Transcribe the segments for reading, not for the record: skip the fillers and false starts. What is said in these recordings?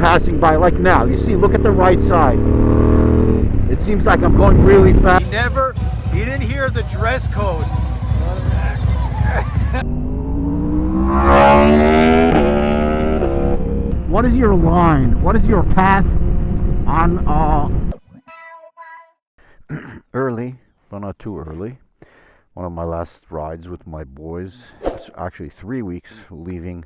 passing by, like now. You see, look at the right side. It seems like I'm going really fast. He didn't hear the dress code. What is your line? What is your path on early, but not too early. One of my last rides with my boys. It's actually 3 weeks leaving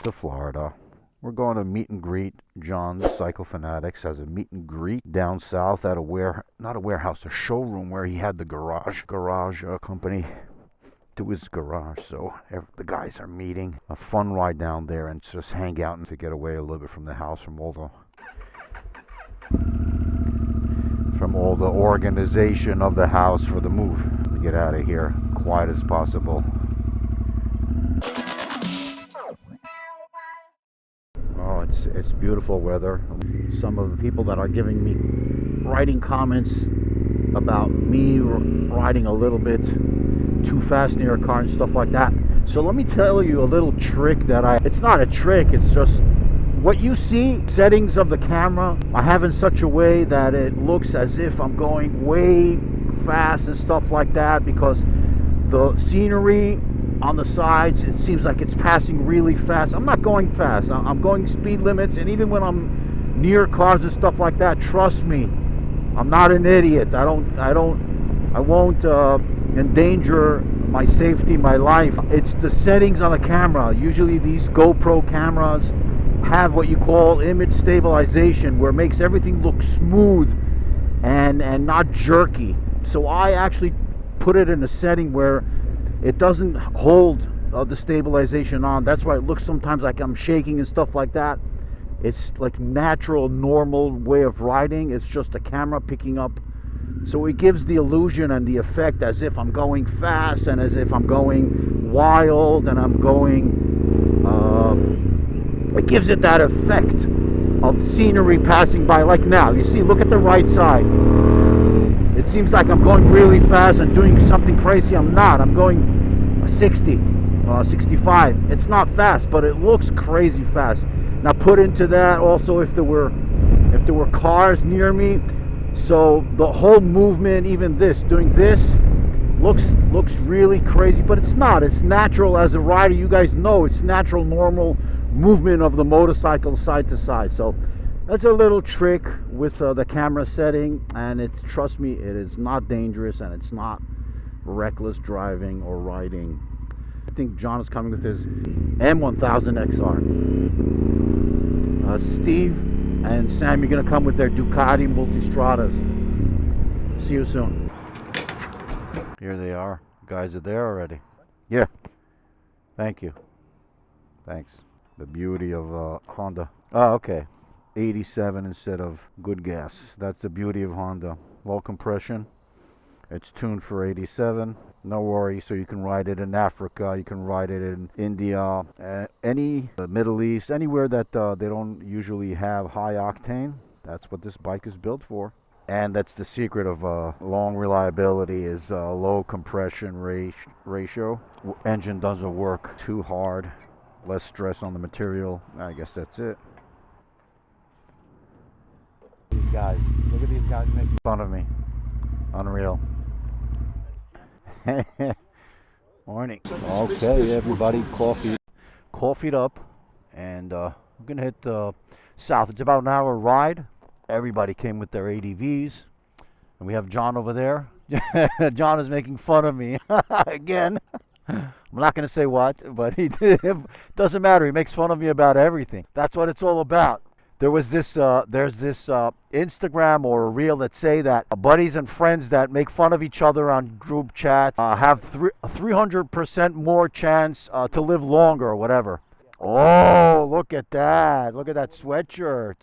to Florida. We're going to meet and greet. John, Psycho Fanatics, has a meet and greet down south at a showroom where he had the garage company to his garage. So the guys are meeting. A fun ride down there and just hang out and to get away a little bit from the house, from all the organization of the house for the move. To get out of here quiet as possible. Oh, it's beautiful weather. Some of the people that are giving me writing comments about me riding a little bit too fast near a car and stuff like that. So let me tell you a little trick it's not a trick, it's just what you see. Settings of the camera I have in such a way that it looks as if I'm going way fast and stuff like that, because the scenery on the sides, it seems like it's passing really fast. I'm not going fast. I'm going speed limits, and even when I'm near cars and stuff like that, trust me, I'm not an idiot. I won't endanger my safety, my life. It's the settings on the camera. Usually these GoPro cameras have what you call image stabilization, where it makes everything look smooth and not jerky. So I actually put it in a setting where it doesn't hold the stabilization on. That's why it looks sometimes like I'm shaking and stuff like that. It's like natural, normal way of riding. It's just a camera picking up. So it gives the illusion and the effect as if I'm going fast and as if I'm going wild and I'm going... it gives it that effect of scenery passing by, like now. You see, look at the right side. It seems like I'm going really fast and doing something crazy. I'm not. I'm going 60, 65. It's not fast, but it looks crazy fast. Now put into that also if there were cars near me. So the whole movement, even this, doing this, looks really crazy, but it's not. It's natural as a rider. You guys know it's natural, normal movement of the motorcycle side to side. So that's a little trick with the camera setting, and trust me, it is not dangerous and it's not reckless driving or riding. I think John is coming with his M1000 XR. Steve and Sam, you're gonna come with their Ducati Multistradas. See you soon. Here they are. You guys are there already. Yeah. Thank you. Thanks. The beauty of Honda. Oh, okay. 87 instead of good gas. That's the beauty of Honda. Low compression. It's tuned for 87. No worries. So you can ride it in Africa. You can ride it in India, the Middle East, anywhere that they don't usually have high octane. That's what this bike is built for. And that's the secret of long reliability, is low compression ratio. Engine doesn't work too hard. Less stress on the material. I guess that's it. These guys. Look at these guys making fun of me. Unreal. Morning. Okay, everybody, coffeeed up, and we're gonna hit south. It's about an hour ride. Everybody came with their ADVs, and we have John over there. John is making fun of me again. I'm not gonna say what, but he did. Doesn't matter. He makes fun of me about everything. That's what it's all about. There's this Instagram or a reel that say that buddies and friends that make fun of each other on group chat have 300% more chance to live longer or whatever. Oh, look at that. Look at that sweatshirt.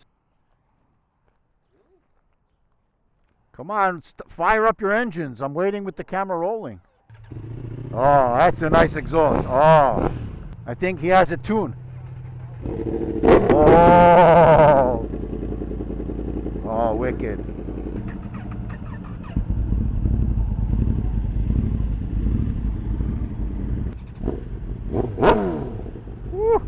Come on, fire up your engines. I'm waiting with the camera rolling. Oh, that's a nice exhaust. Oh, I think he has it tuned. Oh, oh, wicked. Woo.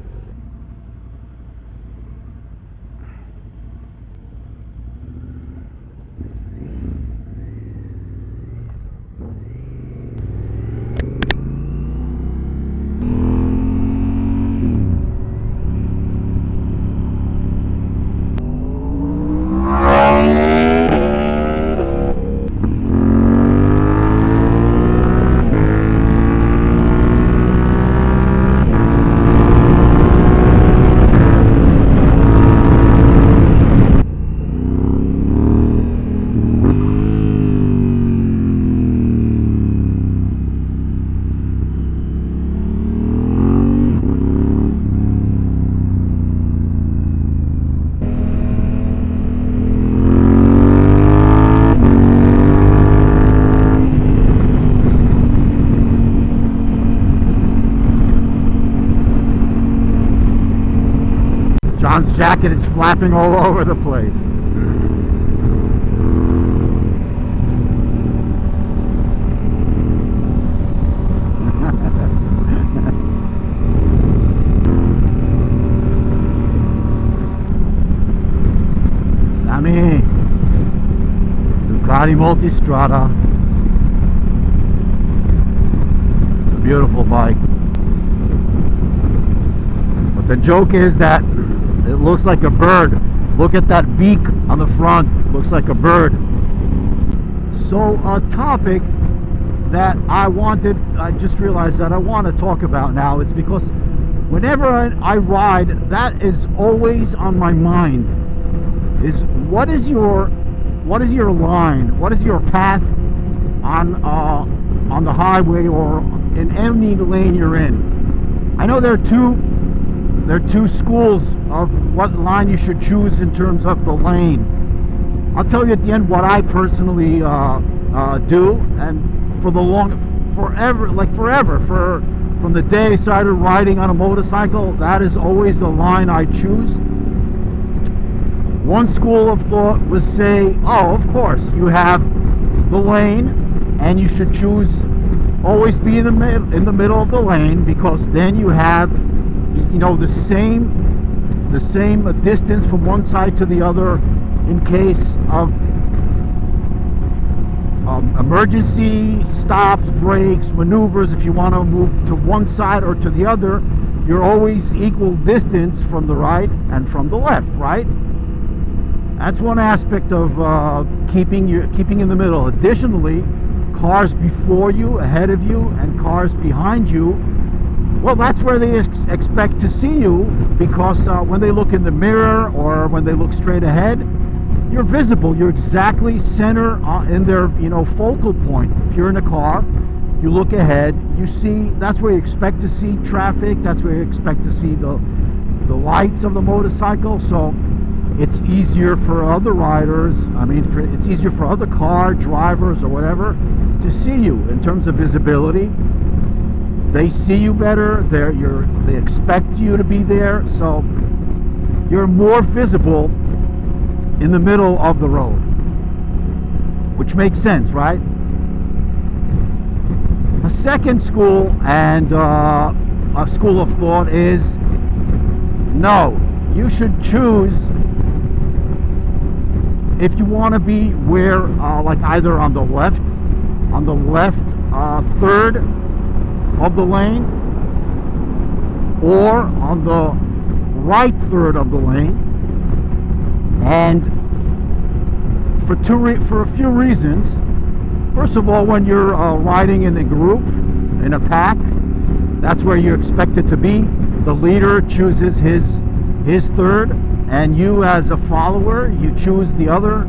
jacket is flapping all over the place. Sammy, Ducati Multistrada. It's a beautiful bike. But the joke is that it looks like a bird. Look at that beak on the front. It looks like a bird. So a topic that I just realized that I want to talk about now. It's because whenever I ride, that is always on my mind. Is what is your line? What is your path on the highway or in any lane you're in? I know there are two schools of what line you should choose in terms of the lane. I'll tell you at the end what I personally do, and from the day I started riding on a motorcycle, that is always the line I choose. One school of thought would say, oh, of course, you have the lane, and you should always be in the middle of the lane, because then you have, the same distance from one side to the other in case of emergency stops, brakes, maneuvers. If you want to move to one side or to the other, you're always equal distance from the right and from the left, right? That's one aspect of keeping in the middle. Additionally, cars before you, ahead of you, and cars behind you, well, that's where they expect to see you, because when they look in the mirror or when they look straight ahead, you're visible. You're exactly center in their focal point. If you're in a car, you look ahead, you see, that's where you expect to see traffic. That's where you expect to see the lights of the motorcycle. So it's easier for other riders, it's easier for other car drivers or whatever to see you in terms of visibility. They see you better, they expect you to be there, so you're more visible in the middle of the road, which makes sense, right? A second school and a school of thought is, no, you should choose, if you want to be where, like either on the left third of the lane, or on the right third of the lane, and for a few reasons. First of all, when you're riding in a group, in a pack, that's where you're expected to be. The leader chooses his third, and you as a follower, you choose the other,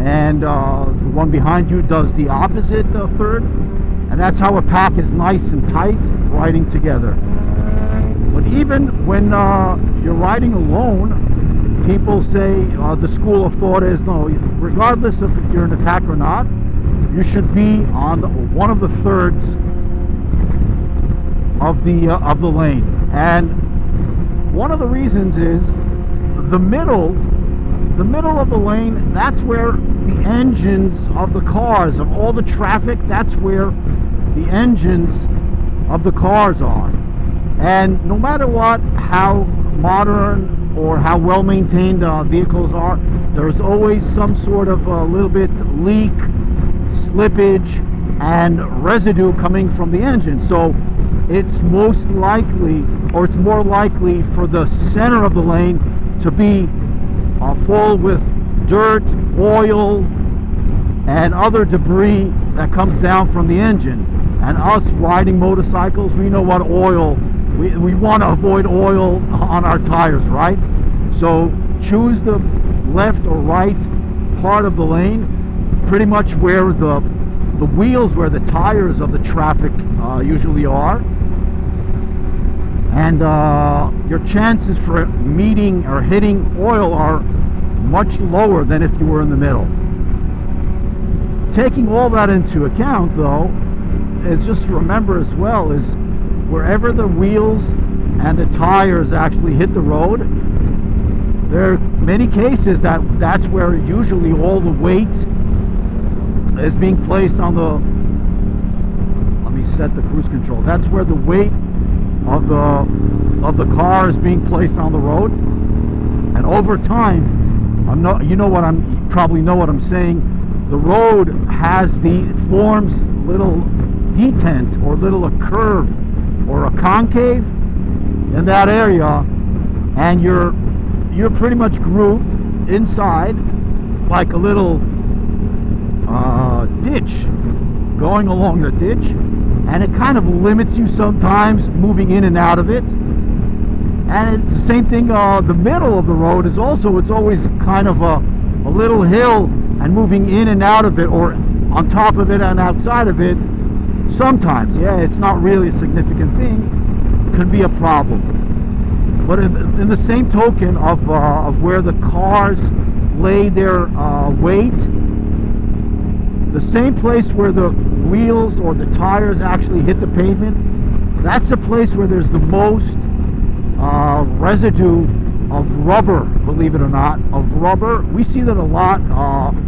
and the one behind you does the opposite third, and that's how a pack is nice and tight, riding together. But even when you're riding alone, people say the school of thought is, no, regardless of if you're in a pack or not, you should be on one of the thirds of the lane. And one of the reasons is the middle of the lane, that's where the engines of the cars, of all the traffic, that's where the engines of the cars are. And no matter what, how modern or how well maintained vehicles are, there's always some sort of a little bit leak, slippage, and residue coming from the engine. So it's most likely, or it's more likely, for the center of the lane to be full with dirt, oil, and other debris that comes down from the engine. And us riding motorcycles, we know what oil, we want to avoid oil on our tires, right? So choose the left or right part of the lane, pretty much where the wheels, where the tires of the traffic usually are. And your chances for meeting or hitting oil are much lower than if you were in the middle. Taking all that into account, though, is just to remember as well, is wherever the wheels and the tires actually hit the road, there are many cases that's where usually all the weight is being placed on the, let me set the cruise control. That's where the weight of the car is being placed on the road. And over time, you probably know what I'm saying. The road forms little detent or a curve or a concave in that area, and you're pretty much grooved inside like a little ditch, going along a ditch, and it kind of limits you sometimes moving in and out of it. And it's the same thing, the middle of the road is also, it's always kind of a little hill, and moving in and out of it, or on top of it and outside of it, sometimes, yeah, it's not really a significant thing, could be a problem. But in the same token of where the cars lay their weight, the same place where the wheels or the tires actually hit the pavement, that's the place where there's the most residue of rubber, believe it or not, of rubber. We see that a lot on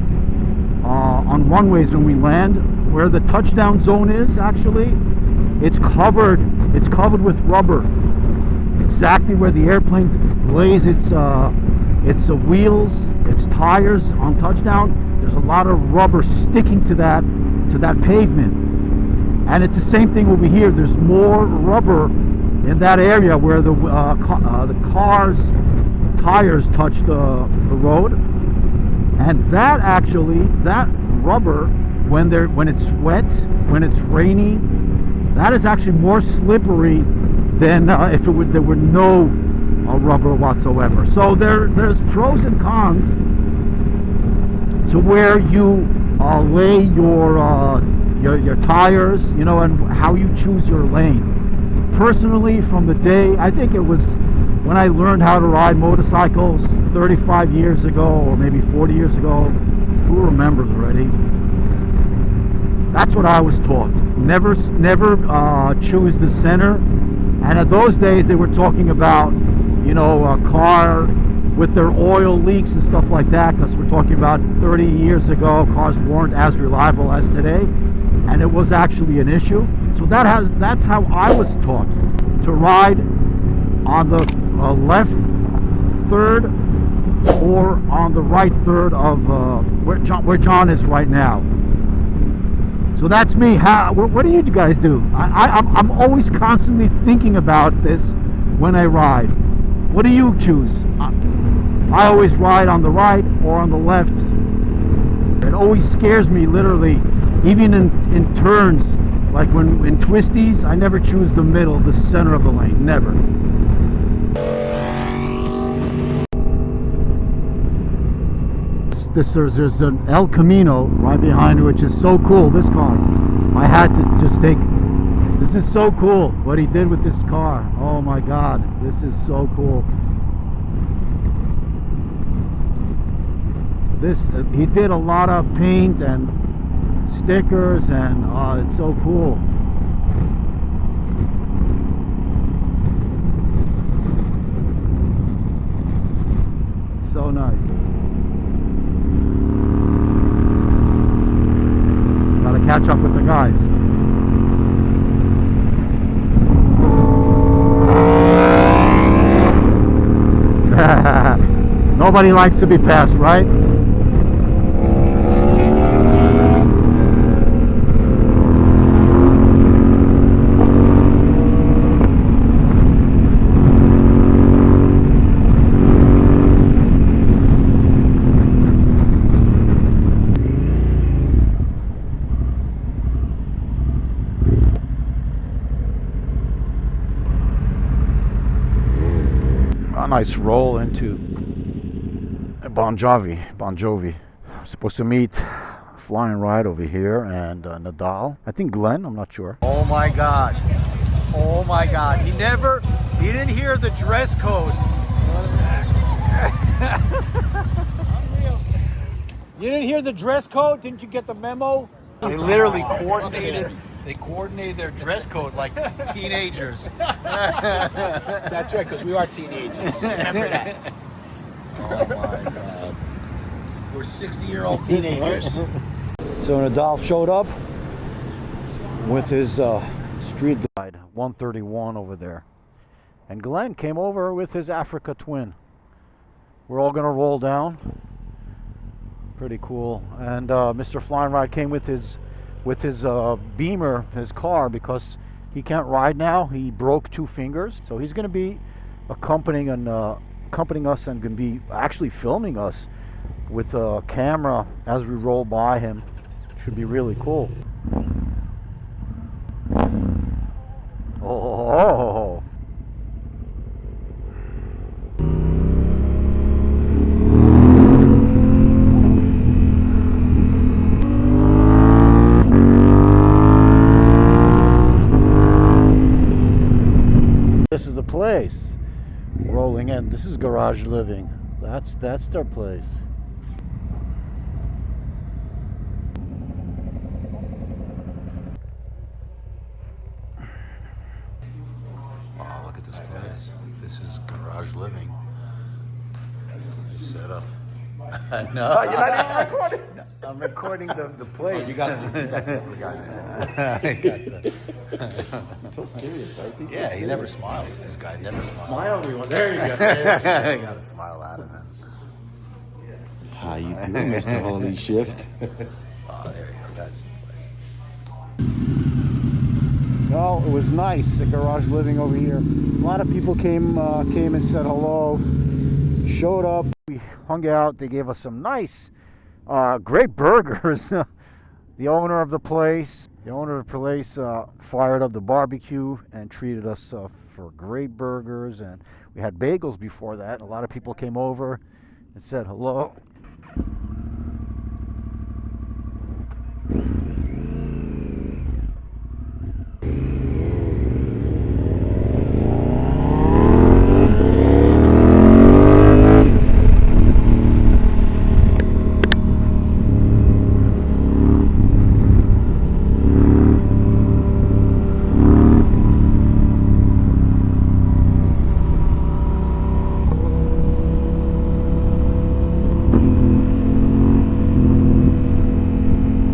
runways when we land, where the touchdown zone is. Actually, it's covered with rubber, exactly where the airplane lays its wheels, its tires on touchdown. There's a lot of rubber sticking to that pavement, and it's the same thing over here. There's more rubber in that area where the car's tires touch the road, and that rubber, when it's wet, when it's rainy, that is actually more slippery than if there were no rubber whatsoever. So there's pros and cons to where you lay your tires, and how you choose your lane. Personally, from the day, I think it was when I learned how to ride motorcycles 35 years ago, or maybe 40 years ago, who remembers already? That's what I was taught. Never choose the center. And in those days, they were talking about, a car with their oil leaks and stuff like that, because we're talking about 30 years ago, cars weren't as reliable as today, and it was actually an issue. So that's how I was taught to ride on the left third or on the right third of where John is right now. So that's me. What do you guys do? I'm always constantly thinking about this when I ride. What do you choose? I always ride on the right or on the left. It always scares me, literally, even in turns, like in twisties. I never choose the middle, the center of the lane, never. There's an El Camino right behind me, which is so cool. This car, I had to just take. This is so cool what he did with this car. Oh my God, this is so cool. He did a lot of paint and stickers, and it's so cool. So nice. Gotta catch up with the guys. Nobody likes to be passed, right? A nice roll into Bon Jovi. I'm supposed to meet Flying Ride over here and Nadal. I think Glenn, I'm not sure. Oh my God. Oh my God. He didn't hear the dress code. You didn't hear the dress code? Didn't you get the memo? They literally coordinated their dress code like teenagers. That's right, because we are teenagers. Remember that. my God. We're 60-year-old teenagers. So Nadal showed up with his street glide 131 over there. And Glenn came over with his Africa twin. We're all gonna roll down. Pretty cool. And Mr. Flying Ride came with his Beamer, his car, because he can't ride now. He broke 2 fingers, so he's gonna be accompanying us and gonna be actually filming us with a camera as we roll by him. Should be really cool. Oh. This is the place. Rolling in. This is Garage Living. That's their place. Wow, look at this place. This is Garage Living. Set up. No, you're not even recording. I'm recording the place. You got the I got the. So serious, guys. He's Yeah, so he never smiles. This guy never smiles. Smile, everyone. There you go. I got a smile out of him. How you doing, Mr. Holy Shift? Oh, there you go. That's Well, it was nice, the Garage Living over here. A lot of people came and said hello, showed up, we hung out, they gave us some nice, great burgers. The owner of the place fired up the barbecue and treated us for great burgers, and we had bagels before that. A lot of people came over and said hello.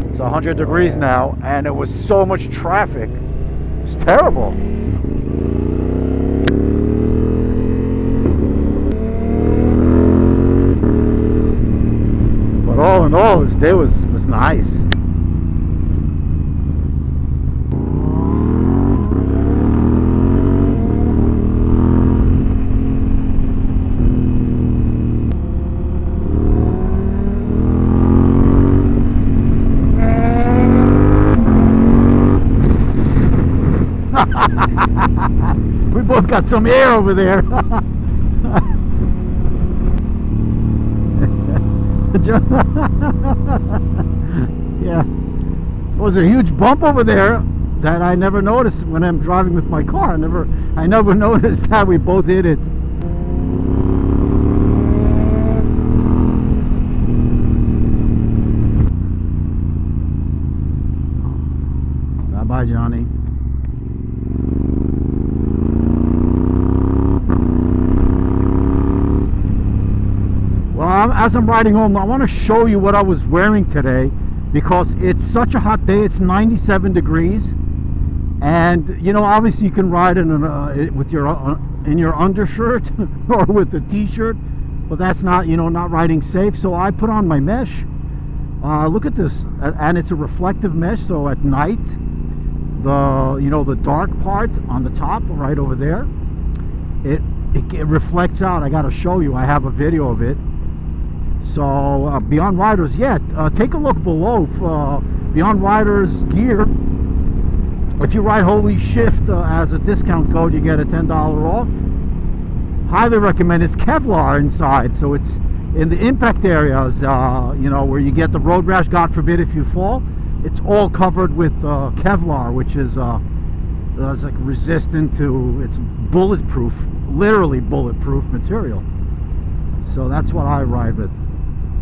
It's 100 degrees now, and it was so much traffic. It's terrible. But all in all, this day was nice. We both got some air over there. Yeah, there was a huge bump over there that I never noticed when I'm driving with my car. I never noticed that we both hit it. Bye bye, Johnny. Well, as I'm riding home, I want to show you what I was wearing today, because it's such a hot day. It's 97 degrees, and you know, obviously you can ride in with your undershirt or with a t-shirt, but that's not, you know, not riding safe. So I put on my mesh. Look at this, and it's a reflective mesh. So at night, the dark part on the top right over there, it reflects out. I got to show you. I have a video of it. So Beyond Riders, take a look below. Beyond Riders gear, if you ride Holy Shift as a discount code, you get a $10 off. Highly recommend. It's Kevlar inside, so it's in the impact areas, where you get the road rash, God forbid if you fall. It's all covered with Kevlar, which is like resistant to, it's bulletproof, literally bulletproof material. So that's what I ride with.